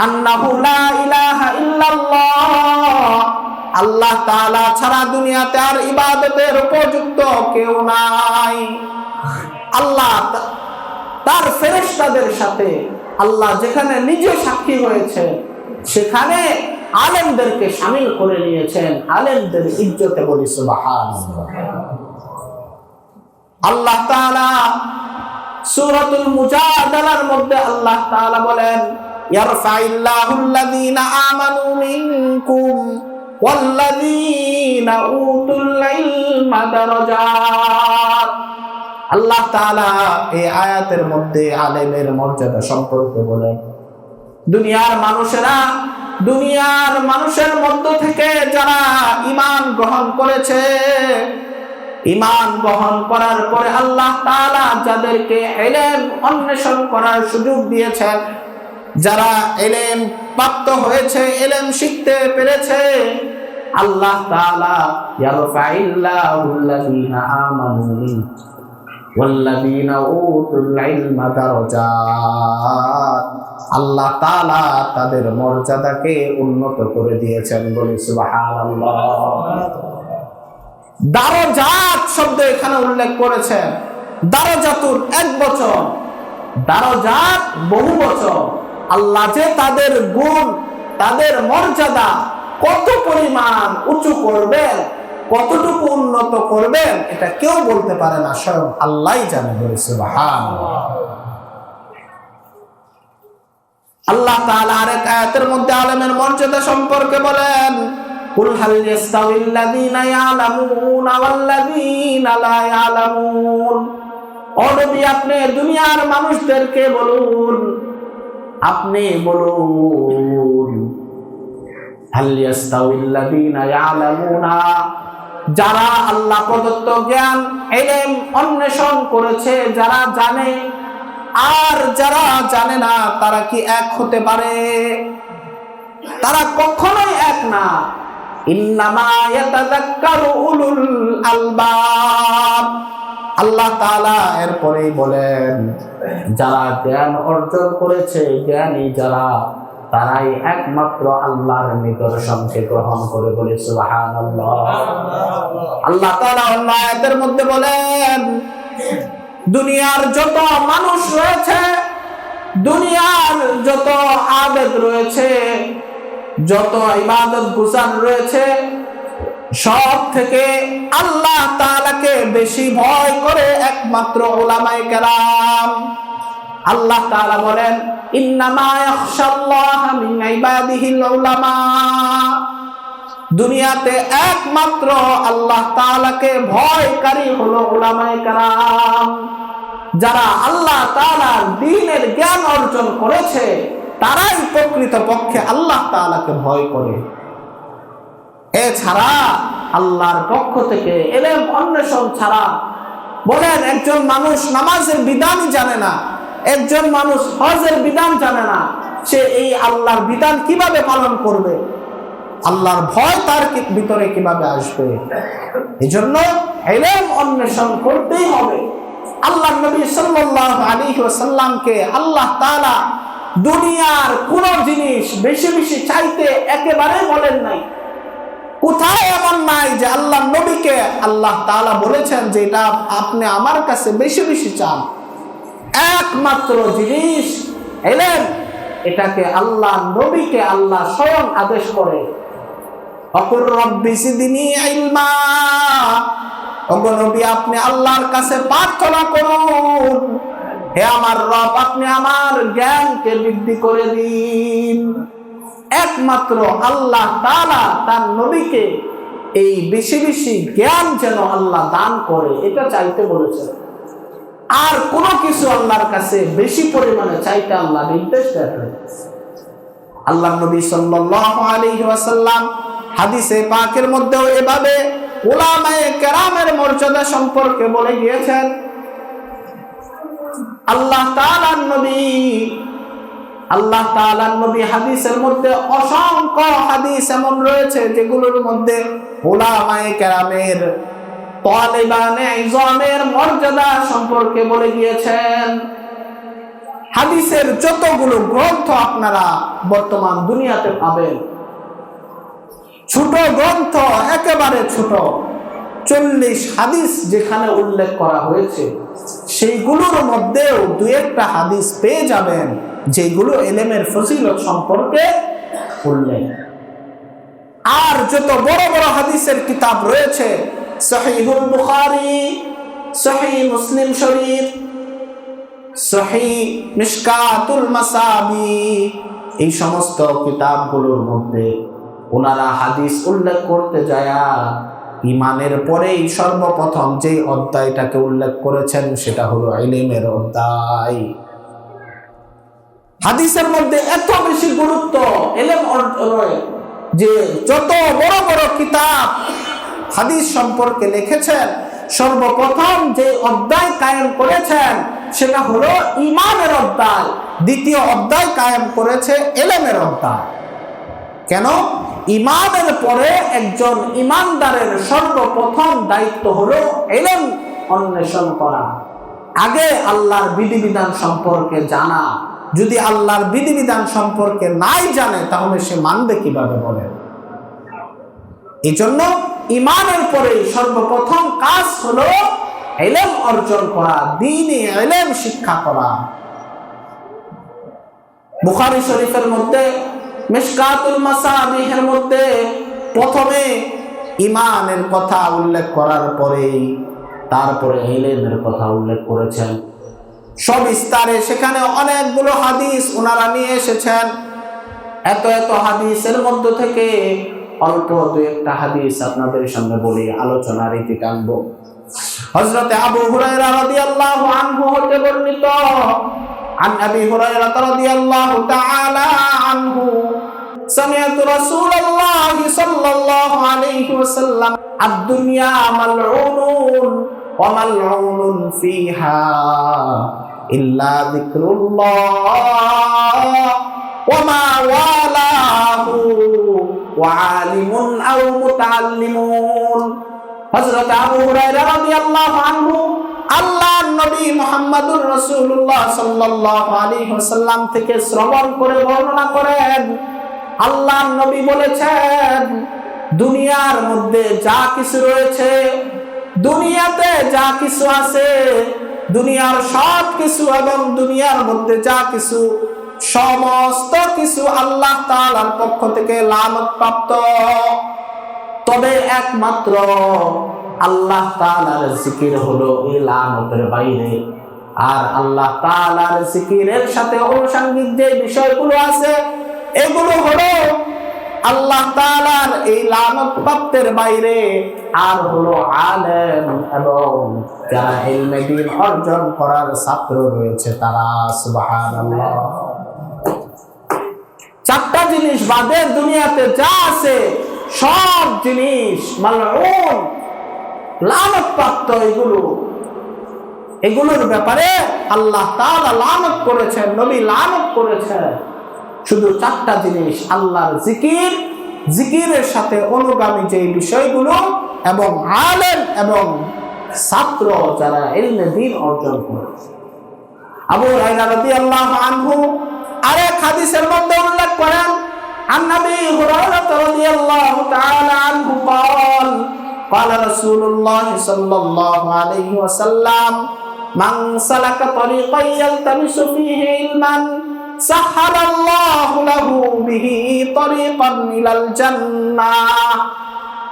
আন্নাহু লা ইলাহা ইল্লাল্লাহ, আল্লাহ তাআলা ছাড়া দুনিয়াতে আর ইবাদতের উপযুক্ত কেউ নাই। আল্লাহ তার ফেরেশতাদের সাথে আল্লাহ যেখানে নিজে সাক্ষী হয়েছে সেখানে আলেমদেরকে শামিল করে নিয়েছেন, আলেমদের ইজ্জতে বলি সুবহানাল্লাহ। আল্লাহ তাআলা সূরাতুল মুজাদালার মধ্যে আল্লাহ তাআলা বলেন, ইয়ারফাইল্লাহুল্লাযীনা আমানু মিনকুম ওয়াল্লাযীনা উতুল ইলমা দারাজাত। আল্লাহ তাআলা এই আয়াতের মধ্যে আলেমের মর্যাদা সম্পর্কে বলেন, দুনিয়ার মানুষেরা, দুনিয়ার মানুষের মধ্য থেকে যারা ঈমান গ্রহণ করেছে, ঈমান গ্রহণ করার পরে আল্লাহ তাআলা যাদেরকে ইলম অন্বেষণ করার সুযোগ দিয়েছেন, যারা ইলম প্রাপ্ত হয়েছে, ইলম শিখতে পেরেছে, আল্লাহ তাআলা ইয়ারফাইল্লাহুল্লাযীনা আমানু ওয়াল্লাযীনা উতুল ইলমা দারাজাত, আল্লাহ তাআলা তাদের মর্যাদাকে উন্নত করে দিয়েছেন, বলি সুবহানাল্লাহ। দারাজাত শব্দ এখানে উল্লেখ করেছেন। দারাজাতুন এক বচন, দারাজাত বহু বচন। আল্লাহ যে তাদের গুণ, তাদের মর্যাদা কত পরিমাণ উঁচু করবেন, কতটুকু উন্নত করবেন, এটা কেউ বলতে পারে না, স্বয়ং আল্লাহই জানে, বলি সুবহানাল্লাহ। আল্লাহ তাআলা আরেক আয়াতের মধ্যে আলেমের মর্যাদা সম্পর্কে বলেন, কুল হাল ইয়াস্তাউিল্লাযীনা ইয়ালামুনা ওয়াল্লাযীনা লা ইয়ালামুন। ও নবী, আপনি দুনিয়ার মানুষদেরকে বলুন, আপনি বলুন, হাল ইয়াস্তাউিল্লাযীনা ইয়ালামুনা, যারা আল্লাহ প্রদত্ত জ্ঞান ইলম অন্বেষণ করেছে, যারা জানে, আর যারা জানে না, তারা কি এক হতে পারে? তারা কখনোই এক না। ইন্নামা ইয়াতাযাক্কারু উলুল আলবাব। আল্লাহ তাআলা এরপরেই বলেন, যারা জ্ঞান অর্জন করেছে, জ্ঞানী যারা, তারাই একমাত্র আল্লাহর নিদর্শনকে গ্রহণ করে, বলে সুবহানাল্লাহ। আল্লাহ তাআলা অন্য আয়াতের মধ্যে বলেন, দুনিয়ার যত মানুষ রয়েছে, দুনিয়ার যত আবেদ রয়েছে, যত ইবাদত গুজার রয়েছে, সব থেকে আল্লাহ তাআলাকে বেশি ভয় করে একমাত্র উলামায়ে কেরাম। আল্লাহ তাআলা বলেন, ইন্নামা ইয়াখশাল্লাহা মিন ইবাদিহিল উলামা। দুনিয়াতে একমাত্র আল্লাহ তাআলাকে ভয়কারী হলো উলামায়ে কেরাম। যারা আল্লাহ তাআলার দ্বীনের জ্ঞান অর্জন করেছে, তারাই প্রকৃতপক্ষে আল্লাহ তাআলাকে ভয় করে। এছাড়া আল্লাহর পক্ষ থেকে ইলম অন্বেষণ ছাড়া, বলেন একজন মানুষ নামাজের বিধানই জানে না, একজন মানুষ হজের বিধান জানে না, সে এই আল্লাহর বিধান কিভাবে পালন করবে? আল্লাহর ভয় তার ভিতরে কিভাবে আসবে? এজন্য ইলম অন্বেষণ করতেই হবে। আল্লাহ নবী সাল্লাল্লাহু আলাইহি ওয়াসাল্লামকে আল্লাহ তাআলা দুনিয়ার কোন জিনিস বেশি বেশি চাইতে একেবারে বলেন নাই। কোথায় এমন নাই যে আল্লাহ নবীকে আল্লাহ তাআলা বলেছেন যে এটা আপনি আমার কাছে বেশি বেশি চান। একমাত্র জিনিস ইলম, এটাকে আল্লাহ নবীকে আল্লাহ স্বয়ং আদেশ করে, অকুর রব্বি জিদনি ইলমা। ওগো নবী, আপনি আল্লাহর কাছে প্রার্থনা করুন, হে আমার রব, আপনি আমার জ্ঞানকে বৃদ্ধি করে দিন। একমাত্র আল্লাহ তাআলা তার নবীকে এই বেশি বেশি জ্ঞান যেন আল্লাহ দান করে, এটা চাইতে বলেছেন। আর কোনো কিছু আল্লাহর কাছে বেশি পরিমাণে চাইতে আল্লাহ নির্দেশ দেন। আল্লাহ নবী সাল্লাল্লাহু আলাইহি ওয়াসাল্লাম হাদিসে পাকের মধ্যেও এভাবে উলামায়ে কেরামের মর্যাদা সম্পর্কে বলে গিয়েছেন। আল্লাহ তাআলার নবী হাদিসের মধ্যে অসংখ্য হাদিস এমন রয়েছে যেগুলোর মধ্যে উলামায়ে কেরামের, তালিবানে ইলমের মর্যাদা সম্পর্কে বলে গিয়েছেন। হাদিসের যতগুলো গ্রন্থ আপনারা বর্তমান দুনিয়াতে পাবেন, ছোট গ্রন্থ, একেবারে ছোট 40 হাদিস যেখানে উল্লেখ করা হয়েছে, সেইগুলোর মধ্যেও দুই একটা হাদিস পেয়ে যাবেন যেগুলো ইলমের ফজিলত সম্পর্কে উল্লেখ। আর যত বড় বড় হাদিসের কিতাব রয়েছে, সহিহুল বুখারী, সহিহ মুসলিম শরীফ, সহিহ মিশকাতুল মাসাবি, এই সমস্ত কিতাবগুলোর মধ্যে ওনারা হাদিস উল্লেখ করতে যায় ঈমানের পরেই সর্বপ্রথম যে অধ্যায়টাকে উল্লেখ করেছেন সেটা হলো ইলমের অধ্যায়। হাদিসের মধ্যে এত বেশি গুরুত্ব ইলম অর্জনের যে যত বড় বড় কিতাব হাদিস সম্পর্কে লিখেছেন, সর্বপ্রথম যে অধ্যায় কায়েম করেছেন সেটা হলো ঈমানের অধ্যায়, দ্বিতীয় অধ্যায় কায়েম করেছে ইলমের অধ্যায়। কেন? ঈমানের পরে একজন ঈমানদারের সর্বপ্রথম দায়িত্ব হলো ইলম অন্বেষণ করা, আগে আল্লাহর বিধিবিধান সম্পর্কে জানা। যদি আল্লাহর বিধিবিধান সম্পর্কে নাই জানে তাহলে সে মানবে কিভাবে বলেন? এই জন্য ঈমানের পরে সর্বপ্রথম কাজ হলো ইলম অর্জন করা, দ্বীনি ইলম শিক্ষা করা। বুখারী শরীফের মধ্যে মিশকাতুল মাসাবিহের মধ্যে প্রথমে ঈমানের কথা উল্লেখ করার পরেই তারপরে ইলমের কথা উল্লেখ করেছেন সবিস্তারে। সেখানে অনেকগুলো হাদিস ওনারা নিয়ে এসেছেন। এত এত হাদিসের মধ্য থেকে অল্প দু একটা হাদিস আপনাদের সামনে বলি, আলোচনার রীতি টানবো। হযরত আবু হুরায়রা রাদিয়াল্লাহু আনহু হতে বর্ণিত, عن أبي هريرة رضي الله تعالى عنه سمعت رسول الله صلى الله عليه وسلم الدنيا ملعون وملعون فيها إلا ذكر الله وما والاه وعالم أو متعلمون। হযরত আবু হুরায়রা রাদিয়াল্লাহু আনহু আল্লাহর নবী মুহাম্মদুর রাসূলুল্লাহ সাল্লাল্লাহু আলাইহি ওয়াসাল্লাম থেকে শ্রবণ করে বর্ণনা করেন, আল্লাহর নবী বলেছেন, দুনিয়ার মধ্যে যা কিছু রয়েছে, দুনিয়াতে যা কিছু আছে, দুনিয়ার সব কিছু এবং দুনিয়ার মধ্যে যা কিছু, সমস্ত কিছু আল্লাহ তাআলার পক্ষ থেকে লানত প্রাপ্ত। তবে একমাত্র আল্লাহ তাআলার জিকির হলো এই লানতের বাইরে। আর আল্লাহ তাআলার জিকিরের সাথে আনুষঙ্গিক যে বিষয়গুলো আছে এগুলো হলো আল্লাহ তাআলার এই লানত প্রাপ্তের বাইরে। আর হলো আলেম এবং যারা ইলমে দ্বীন অর্জন করার ছাত্র রয়েছে তারা। সুবহানাল্লাহ। চারটা জিনিস বাদে দুনিয়াতে যা আছে সব জিনিস মালউন, লানত প্রাপ্ত। এগুলোর ব্যাপারে আল্লাহ তাআলা লানত করেছেন, নবী লানত করেছেন। শুধু চারটা জিনিস, আল্লাহর জিকির, জিকিরের সাথে অনুগামী যে বিষয়গুলো, এবং আলেম এবং ছাত্র যারা ইলমে দ্বীন অর্জন করেছে। আবু হুরায়রা রাদিয়াল্লাহু আনহু আরেক হাদিসের মধ্যে উল্লেখ করেন, عن أبي هريرة رضي الله تعالى عنه قال قال رسول الله صلى الله عليه وسلم من سلك طريقا يلتمس فيه علما سهل الله له به طريقا إلى الجنة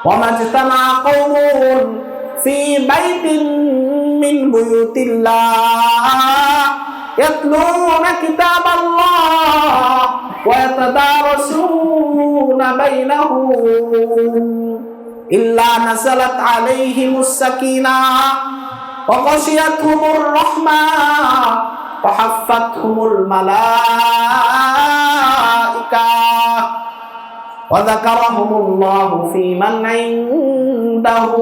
وما اجتمع قوم في بيت من بيوت الله يتلون كتاب الله ويتدارسون بينهم إلا نزلت عليهم السكينة وغشيتهم الرحمة وحفتهم الملائكة وذكرهم الله في من عنده।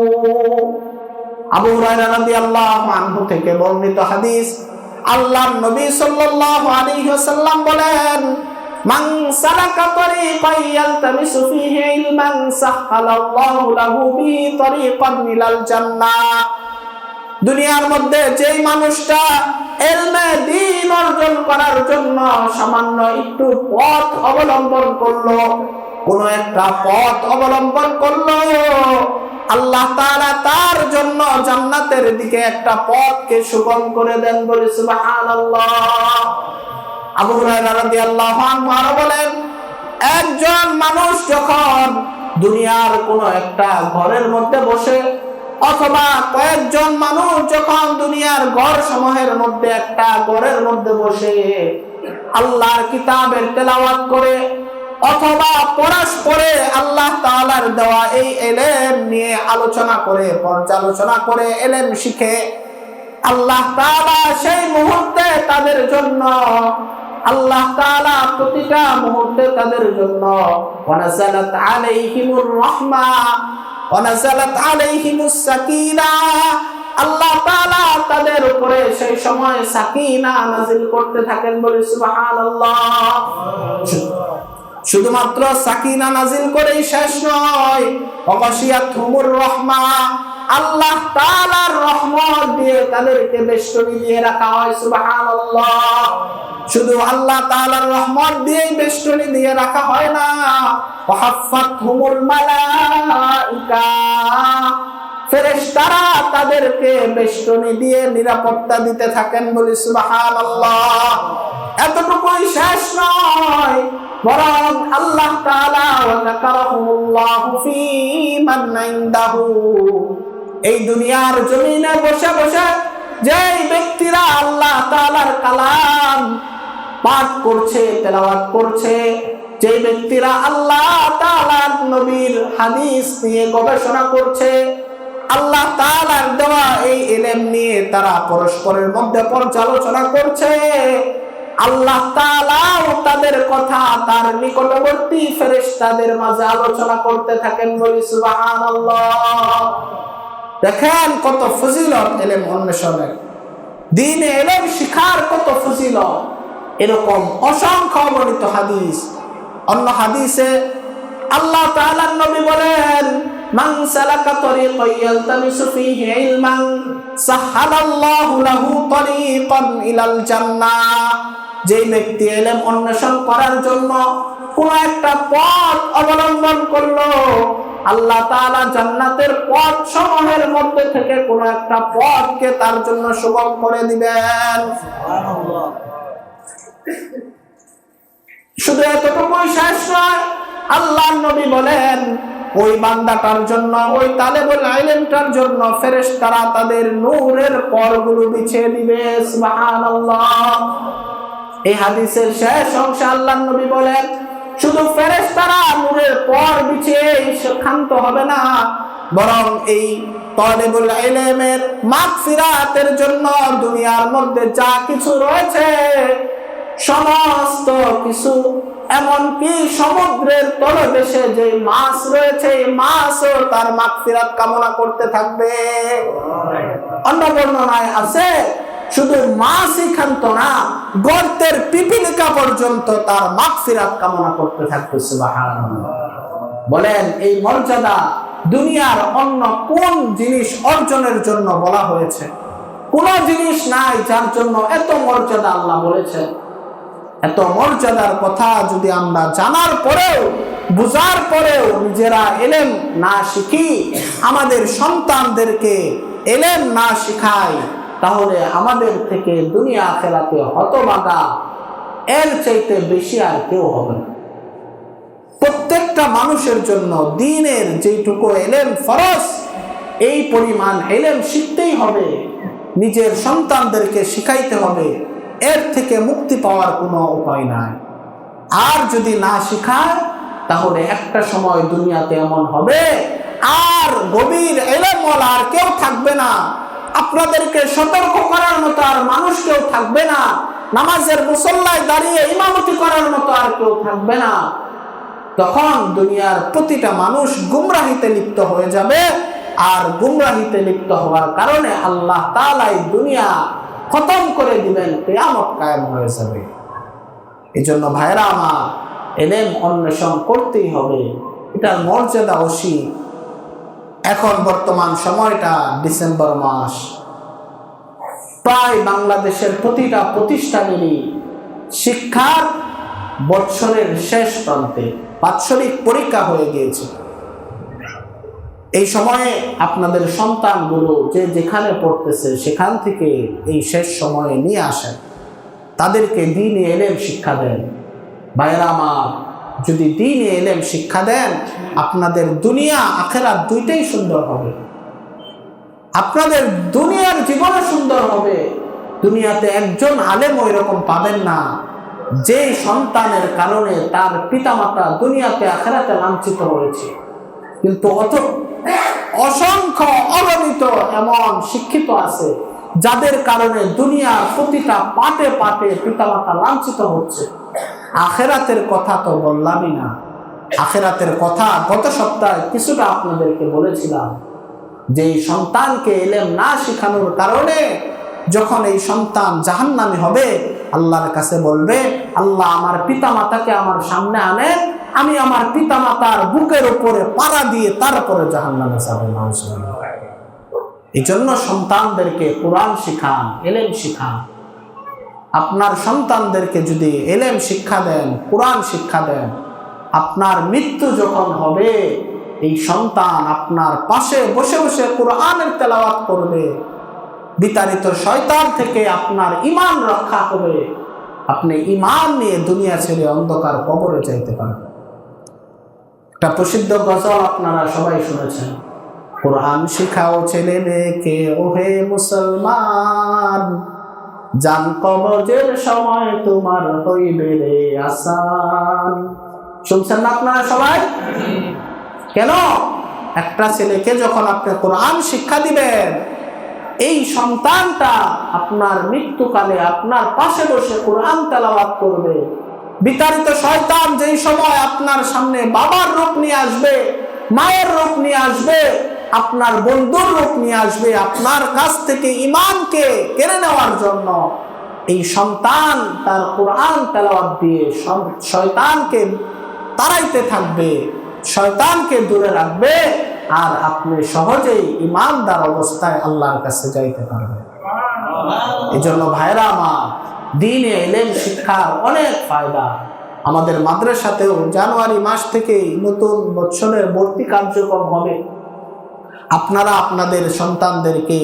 আবু হুরায়রা রাদিয়াল্লাহু আনহু থেকে বর্ণিত হাদিস, আল্লাহর নবী সাল্লাল্লাহু আলাইহি ওয়াসাল্লাম বলেন, মান সালাকা তরিকান ইয়ালতামিসু ফীহি ইলমান সাহহালাল্লাহু লাহু বিহি তরিকান ইলাল জান্নাহ। দুনিয়ার মধ্যে যেই মানুষটা ইলমে দ্বীন অর্জন করার জন্য সামান্য একটু পথ অবলম্বন করলো, কোন একটা পথ অবলম্বন করলো, আল্লাহ তাআলা তার জন্য জান্নাতের দিকে একটা পথকে সুগম করে দেন। বলে সুবহানাল্লাহ। আবু হুরায়রা রাদিয়াল্লাহু আনহু আরো বলেন, একজন মানুষ যখন দুনিয়ার কোন একটা ঘরের মধ্যে বসে, অথবা কয়েকজন মানুষ যখন দুনিয়ার ঘর সমূহের মধ্যে একটা ঘরের মধ্যে বসে আল্লাহর কিতাবের তেলাওয়াত করে, অথবা পরস্পরে আল্লাহ তাআলার দেওয়া এই ইলম নিয়ে আলোচনা করে, পর্যালোচনা করে ইলম শিখে, আল্লাহ তাআলা সেই মুহূর্তে তাদের জন্য আল্লাহ তাআলা প্রতিটা মুহূর্তে তাদের জন্য ওয়ানাজালাত আলাইহিমুর রাহমা ওয়ানাজালাত আলাইহিমুস সাকিনা, আল্লাহ তাআলা তাদের উপরে সেই সময় সাকিনা নাযিল করতে থাকেন, বলে সুবহানাল্লাহ। শুধুমাত্র সাকিনা নাযিল করেই শেষ নয়, ওয়াশিয়াতুহুমুর রাহমা, আল্লাহ তাআলার রহমত দিয়ে তাদেরকে বেষ্টনী দিয়ে রাখা হয়, সুবহানাল্লাহ। শুধু আল্লাহ তাআলার রহমত দিয়ে বেষ্টনী দিয়ে রাখা হয় না, ওয়াহাফাতহুমুল মালাইকা, ফেরেশতারা তাদেরকে বেষ্টনী দিয়ে নিরাপত্তা দিতে থাকেন, বলি সুবহানাল্লাহ। এতটুকুই শেষ নয়, বরং আল্লাহ তাআলা ওয়া যাকারাহুমুল্লাহু ফী মান ইনদাহু, এই দুনিয়ার জমিনে বসে বসে যেই ব্যক্তিরা আল্লাহ তাআলার কালাম পাঠ করছে, তেলাওয়াত করছে, যে ব্যক্তিরা আল্লাহ তাআলার নবীর হাদিস নিয়ে গবেষণা করছে, আল্লাহ তাআলার দেওয়া এই ইলম নিয়ে তারা পরস্পরের মধ্যে পর্যালোচনা করছে, আল্লাহ তাআলাও তাদের কথা তার নিকটবর্তী ফেরেশতাদের মাঝে আলোচনা করতে থাকেন, বলি সুবহানাল্লাহ। দেখেন কত ফজিলত ইলম অন্বেষণের, দ্বীনে ইলম শিখার কত ফজিলত। এরকম অসংখ্য বর্ণিত হাদিস। অন্য হাদিসে আল্লাহ তাআলার নবী বলেন, মান সালাকা তরিকান ইয়ালতামিসু ফীহি ইলমান সাহালাল্লাহু লাহু তরিকান ইলাল জান্নাহ, যে ব্যক্তি ইলম অন্বেষণ করার জন্য কোন একটা পথ অবলম্বন করলো, আল্লাহ তাআলা জান্নাতের পথ সমূহের মধ্যে থেকে কোন একটা পথকে তার জন্য সুগম করে দিবেন, সুবহানাল্লাহ। শুধু এতটুকুই শেষ নয়, আল্লাহর নবী বলেন ওই বান্দাটার জন্য, ওই তালেবুল ইলমটার জন্য ফেরেশতারা তাদের নূরের পরগুলো বিছিয়ে দিবে, সুবহানাল্লাহ। এই হাদিসের শেষ অংশে আল্লাহর নবী বলেন, শুধু ফেরেশতারা নূরের পর বিছিয়ে ক্ষান্ত হবে না, বরং এই তালেবুল ইলমের মাগফিরাতের জন্য দুনিয়ার মধ্যে যা কিছু রয়েছে সমস্ত কিছু, এমনকি সমুদ্রের তলদেশে যে মাছ রয়েছে এই মাছও তার মাগফিরাত কামনা করতে থাকবে। অন্য বর্ণনায় আছে শুধু মাছই ক্ষান্ত না, গর্তের পিপিলিকা পর্যন্ত তার মাগফিরাত কামনা করতে থাকবে, সুবহানাল্লাহ। বলেন এই মর্যাদা দুনিয়ার অন্য কোন জিনিস অর্জনের জন্য বলা হয়েছে? কোন জিনিস নাই যার জন্য এত মর্যাদা আল্লাহ বলেছেন। এত মর্যাদার কথা যদি আমরা জানার পরেও, বুঝার পরেও নিজেরা ইলম না শিখি, আমাদের সন্তানদেরকে ইলম না শিখাই, তাহলে আমাদের থেকে দুনিয়া আখিরাতে হতভাগা এর চাইতে বেশি আর কেউ হবে না। প্রত্যেকটা মানুষের জন্য দ্বীনের যেটুকু ইলম ফরজ, এই পরিমাণ ইলম শিখতেই হবে, নিজের সন্তানদেরকে শিখাইতে হবে, এর থেকে মুক্তি পাওয়ার কোনো উপায় নাই। আর যদি না শিখায় তাহলে একটা সময় দুনিয়াতে এমন হবে আর গভীর ইলমওয়ালা আর কেউ থাকবে না, আপনাদেরকে সতর্ক করার মতো আর মানুষ কেউ থাকবে না, নামাজের মুসল্লায় দাঁড়িয়ে ইমামতি করার মতো আর কেউ থাকবে না। তখন দুনিয়ার প্রতিটা মানুষ গুমরাহিতে লিপ্ত হয়ে যাবে, আর গুমরাহিতে লিপ্ত হওয়ার কারণে আল্লাহ তাআলা এই দুনিয়া খতম করে দিবেন, কিয়ামত কায়েম হয়ে যাবে। এজন্য ভাইরা আমার, ইলম অন্বেষণ করতেই হবে, এটার মর্যাদা অসীম। এখন বর্তমান সময়টা ডিসেম্বর মাস, প্রায় বাংলাদেশের প্রতিটা প্রতিষ্ঠানেরই শিক্ষার বৎসরের শেষ প্রান্তে বাৎসরিক পরীক্ষা হয়ে গিয়েছে। এই সময়ে আপনাদের সন্তানগুলো যে যেখানে পড়তেছে সেখান থেকে এই শেষ সময়ে নিয়ে আসেন, তাদেরকে দ্বীনে ইলম শিক্ষা দেন। ভাইরা আমার, যদি দ্বীনে ইলম শিক্ষা দেন, আপনাদের দুনিয়া আখিরাত দুইটাই সুন্দর হবে। আপনাদের দুনিয়ার জীবনও সুন্দর হবে। দুনিয়াতে একজন আলেম ওই রকম পাবেন না যে সন্তানের কারণে তার পিতামাতা দুনিয়াতে আখিরাতে লাঞ্ছিত হয়েছে, কিন্তু অসংখ্য অগণিত এমন শিক্ষিত আছে যাদের কারণে দুনিয়ার প্রতিটা পাটে পাটে পিতামাতা লাঞ্ছিত হচ্ছে, আখেরাতের কথা তো বললামই না। আখেরাতের কথা গত সপ্তাহে কিছুটা আপনাদেরকে বলেছিলাম, যে এই সন্তানকে ইলম না শেখানোর কারণে যখন এই সন্তান জাহান্নামী হবে, আল্লাহর কাছে বলবে, আল্লাহ আমার পিতামাতাকে আমার সামনে আনে, আমি আমার পিতামাতার বুকের উপরে পাড়া দিয়ে তারপরে জাহান্নামে যাব। এই জন্য সন্তানদেরকে কোরআন শিখান, ইলম শিখান। আপনার সন্তানদেরকে যদি ইলম শিক্ষা দেন, কোরআন শিক্ষা দেন, আপনার মৃত্যু যখন হবে এই সন্তান আপনার পাশে বসে বসে কোরআনের তেলাওয়াত করবে, বিতাড়িত শয়তান থেকে আপনার ঈমান রক্ষা হবে, আপনি ঈমান নিয়ে দুনিয়া ছেড়ে অন্ধকার কবরে যাইতে পারবেন। একটা প্রসিদ্ধ গজল আপনারা সবাই শুনেছেন, কোরআন শিখাও ছেলে মেয়েকে ওহে মুসলমান, জান কবজের সময় তোমার হইবে রে আসান। শুনছেন না আপনারা সবাই? কেন? একটা ছেলেকে যখন আপনি কোরআন শিক্ষা দিবেন, এই সন্তানটা আপনার মৃত্যুকালে আপনার পাশে বসে কোরআন তেলাওয়াত করবে। বিতাড়িত শয়তান যেই সময় আপনার সামনে বাবার রূপ নিয়ে আসবে, মায়ের রূপ নিয়ে আসবে, আপনার বন্ধুর রূপ নিয়ে আসবে আপনার কাছ থেকে ঈমানকে কেড়ে নেওয়ার জন্য, এই সন্তান তার কোরআন তেলাওয়াত দিয়ে শয়তানকে তাড়াইতে থাকবে, শয়তানকে দূরে রাখবে, আর আপনি সহজেই ঈমানদার অবস্থায় আল্লাহর কাছে যাইতে পারবেন। এই জন্য ভাইরা আমার, দ্বীনে ইলম শিক্ষার অনেক ফায়দা। আমাদের মাদ্রাসাতেও জানুয়ারি মাস থেকেই নতুন বছরের ভর্তি কার্যক্রম হবে। আপনারা আপনাদের সন্তানদেরকে,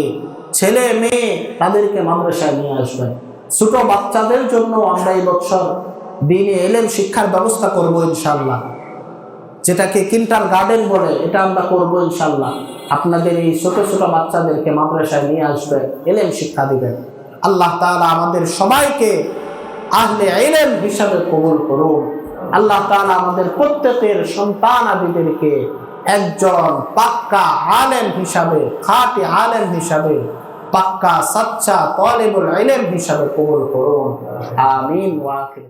ছেলে মেয়ে তাদেরকে মাদ্রাসায় নিয়ে আসবেন। ছোট বাচ্চাদের জন্য আমরা এই বছর দ্বীনে ইলম শিক্ষার ব্যবস্থা করব ইনশাআল্লাহ, যেটাকে কিন্টার গার্ডেন বলে, এটা আমরা করবো ইনশাআল্লাহ। আপনাদের এই ছোট ছোট বাচ্চাদেরকে মাদ্রাসায় নিয়ে আসবেন, ইলম শিক্ষা দিবেন। আল্লাহ তাআলা আমাদের সবাইকে আহলে ইলম হিসাবে কবুল করুন। আল্লাহ তাআলা আমাদের প্রত্যেকের সন্তান আদিদেরকে একজন পাক্কা আলেম হিসাবে, খাঁটি আলেম হিসাবে, পাক্কা সচ্চা তালিবুল ইলম হিসাবে কবুল করুন। আমিন।